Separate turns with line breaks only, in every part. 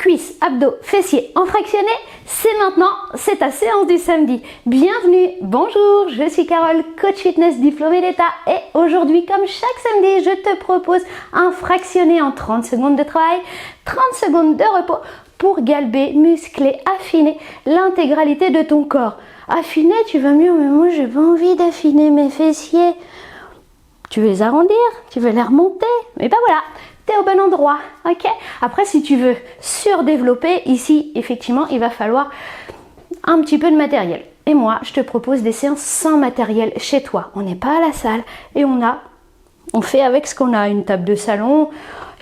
cuisses, abdos, fessiers en fractionné, c'est maintenant, c'est ta séance du samedi. Bienvenue, bonjour, je suis Carole, coach fitness diplômée d'État et aujourd'hui, comme chaque samedi, je te propose un fractionné en 30 secondes de travail, 30 secondes de repos pour galber, muscler, affiner l'intégralité de ton corps. Affiner, tu vas mieux, mais moi j'ai pas envie d'affiner mes fessiers. Tu veux les arrondir, tu veux les remonter, mais ben voilà, t'es au bon endroit, ok? Après, si tu veux surdévelopper, ici, effectivement, il va falloir un petit peu de matériel. Et moi, je te propose des séances sans matériel chez toi. On n'est pas à la salle et on fait avec ce qu'on a, une table de salon.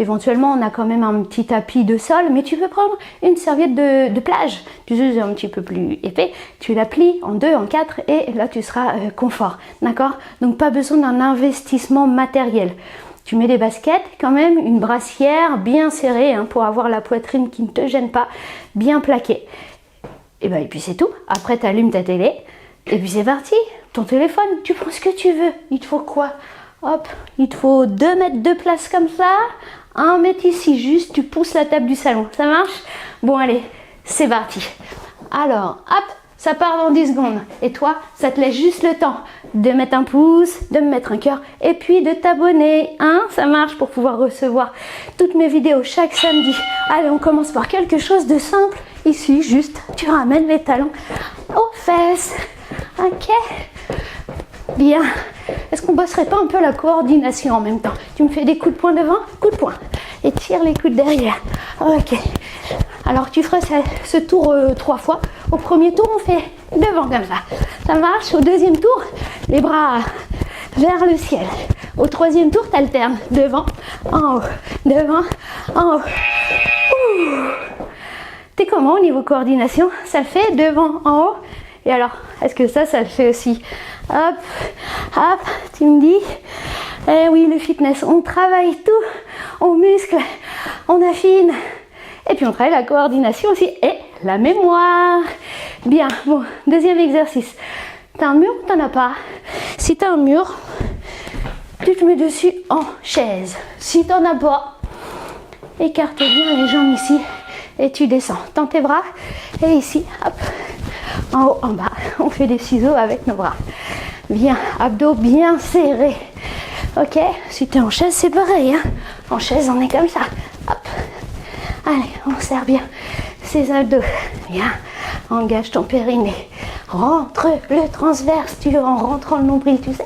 Éventuellement, on a quand même un petit tapis de sol, mais tu peux prendre une serviette de plage. Tu sais, un petit peu plus épais. Tu la plies en 2, en 4 et là, tu seras confort. D'accord? Donc, pas besoin d'un investissement matériel. Tu mets des baskets quand même, une brassière bien serrée pour avoir la poitrine qui ne te gêne pas, bien plaquée. Et puis c'est tout. Après, tu allumes ta télé et puis c'est parti. Ton téléphone, tu prends ce que tu veux. Il te faut quoi? Hop, il te faut 2 mètres de place comme ça, 1 mètre ici, juste tu pousses la table du salon. Ça marche? Bon allez, c'est parti. Alors, hop, ça part dans 10 secondes. Et toi, ça te laisse juste le temps de mettre un pouce, de me mettre un cœur et puis de t'abonner. Ça marche pour pouvoir recevoir toutes mes vidéos chaque samedi. Allez, on commence par quelque chose de simple. Ici, juste, tu ramènes les talons aux fesses. Ok? Bien. Est-ce qu'on bosserait pas un peu la coordination en même temps? Tu me fais des coups de poing devant, coups de poing. Et tire les coudes derrière. Ok. Alors tu feras ce tour 3 fois. Au premier tour, on fait devant comme ça. Ça marche. Au deuxième tour, les bras vers le ciel. Au troisième tour, tu alternes. Devant, en haut. Devant, en haut. T'es comment au niveau coordination? Ça le fait devant, en haut? Et alors, est-ce que ça le fait aussi? Hop, hop, tu me dis? Eh oui, le fitness, on travaille tout. On muscle, on affine. Et puis on travaille la coordination aussi et la mémoire. Bien, bon, deuxième exercice. T'as un mur ou t'en as pas? Si t'as un mur, tu te mets dessus en chaise. Si t'en as pas, écarte bien les jambes ici et tu descends. Tends tes bras et ici, hop, en haut, en bas. On fait des ciseaux avec nos bras. Bien, abdos bien serrés. Ok, si t'es en chaise, c'est pareil. En chaise, on est comme ça. Hop. Allez, on serre bien ses abdos. Bien, engage ton périnée. Rentre le transverse, en rentrant le nombril, tu sais.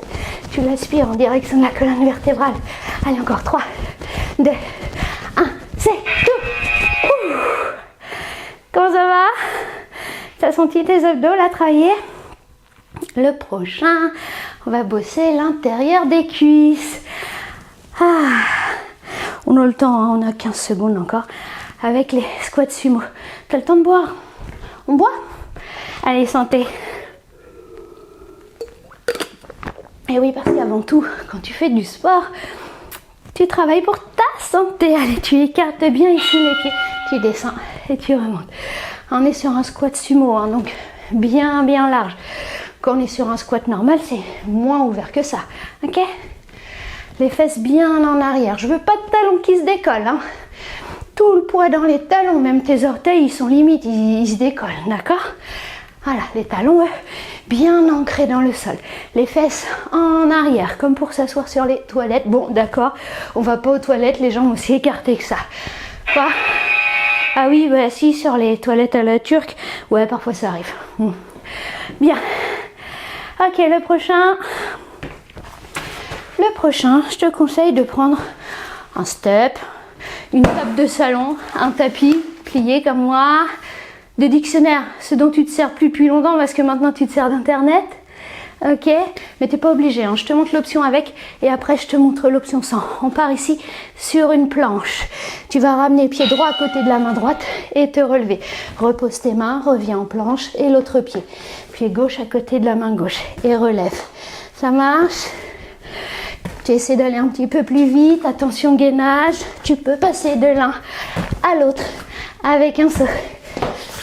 Tu l'aspires en direction de la colonne vertébrale. Allez, encore 3, 2, 1, c'est tout. Comment ça va? T'as senti tes abdos là travailler? Le prochain, on va bosser l'intérieur des cuisses. On a le temps, on a 15 secondes encore. Avec les squats sumo. T'as le temps de boire? On boit? Allez, santé. Et oui, parce qu'avant tout, quand tu fais du sport, tu travailles pour ta santé. Allez, tu écartes bien ici les pieds. Tu descends et tu remontes. On est sur un squat sumo, donc bien large. Quand on est sur un squat normal, c'est moins ouvert que ça. Ok? Les fesses bien en arrière. Je veux pas de talons qui se décollent. Tout le poids dans les talons, même tes orteils, ils sont limite, ils se décollent, d'accord? Voilà, les talons, eux, bien ancrés dans le sol. Les fesses en arrière, comme pour s'asseoir sur les toilettes. Bon, d'accord, on va pas aux toilettes, les jambes aussi écartées que ça. Quoi? Ah oui, bah si, sur les toilettes à la turque, ouais, parfois ça arrive. Bien. Ok, le prochain, je te conseille de prendre un step, une table de salon, un tapis plié comme moi, de dictionnaire, ce dont tu te sers plus depuis longtemps parce que maintenant tu te sers d'internet. Ok, mais t'es pas obligé, je te montre l'option avec et après je te montre l'option sans. On part ici sur une planche. Tu vas ramener le pied droit à côté de la main droite et te relever. Repose tes mains, reviens en planche et l'autre pied. Pied gauche à côté de la main gauche et relève. Ça marche? Tu essaies d'aller un petit peu plus vite, attention gainage. Tu peux passer de l'un à l'autre avec un saut.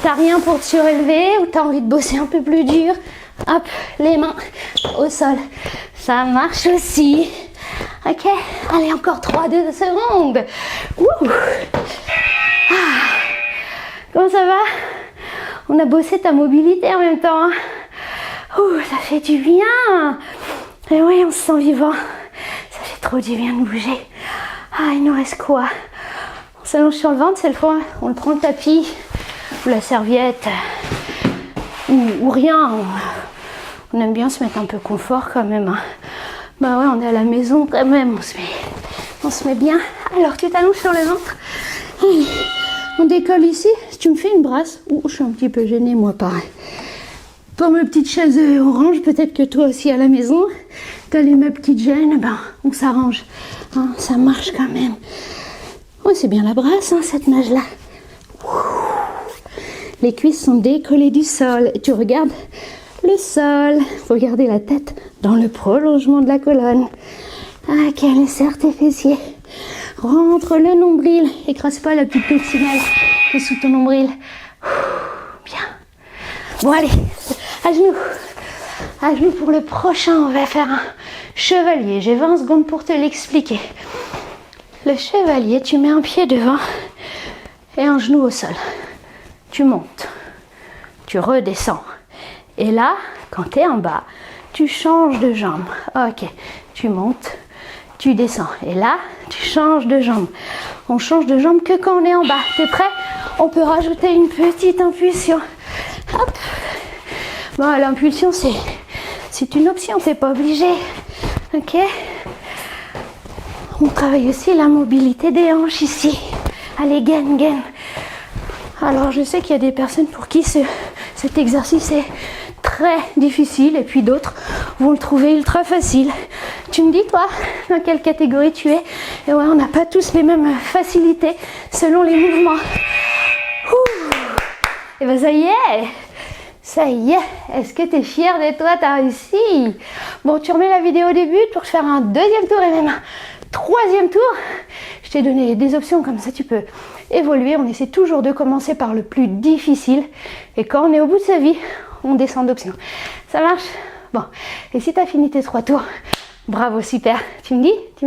T'as rien pour te surélever ou t'as envie de bosser un peu plus dur? Hop, les mains au sol. Ça marche aussi. Ok, allez, encore 3-2 secondes. Ouh. Comment ça va? On a bossé ta mobilité en même temps. Hein. Ouh, ça fait du bien. Et oui, on se sent vivant. Ça fait trop du bien de bouger. Ah, il nous reste quoi? On s'allonge sur le ventre cette fois. On le prend le tapis ou la serviette ou rien. On aime bien se mettre un peu confort quand même. Hein. Bah ouais, on est à la maison quand même. On se met bien. Alors, tu t'allonges sur le ventre. On décolle ici. Si tu me fais une brasse. Ouh, je suis un petit peu gênée moi, pareil. Pour mes petites chaises orange, peut-être que toi aussi à la maison, t'as les meubles qui te gênent, ben, on s'arrange. Hein, ça marche quand même. Oh, c'est bien la brasse, hein, cette nage-là. Les cuisses sont décollées du sol. Et tu regardes le sol. Il faut garder la tête dans le prolongement de la colonne. Ah, quel serre tes fessiers. Rentre le nombril. Écrase pas la petite coccinelle qui est sous ton nombril. Bien. Bon, allez. À genoux. À genoux pour le prochain. On va faire un chevalier. J'ai 20 secondes pour te l'expliquer. Le chevalier, tu mets un pied devant et un genou au sol. Tu montes. Tu redescends. Et là, quand tu es en bas, tu changes de jambe. Ok. Tu montes. Tu descends. Et là, tu changes de jambe. On change de jambe que quand on est en bas. T'es prêt? On peut rajouter une petite impulsion. Hop. Bon, l'impulsion, c'est une option. T'es pas obligé. Ok? On travaille aussi la mobilité des hanches ici. Allez, gaine, gaine. Alors, je sais qu'il y a des personnes pour qui cet exercice est très difficile et puis d'autres vont le trouver ultra facile. Tu me dis, toi, dans quelle catégorie tu es? Et ouais, on n'a pas tous les mêmes facilités selon les mouvements. Ouh. Et ben ça y est. Ça y est. Est-ce que tu es fière de toi? Tu as réussi. Bon, tu remets la vidéo au début pour faire un deuxième tour et même un troisième tour. Je t'ai donné des options, comme ça tu peux évoluer. On essaie toujours de commencer par le plus difficile. Et quand on est au bout de sa vie, on descend d'options. Ça marche? Bon. Et si tu as fini tes 3 tours, bravo, super. Tu me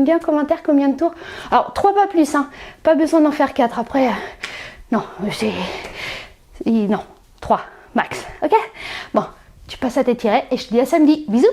dis en commentaire combien de tours? Alors, 3 pas plus, hein. Pas besoin d'en faire 4. Après, non, non, 3 max. Ok? Bon, tu passes à t'étirer et je te dis à samedi. Bisous!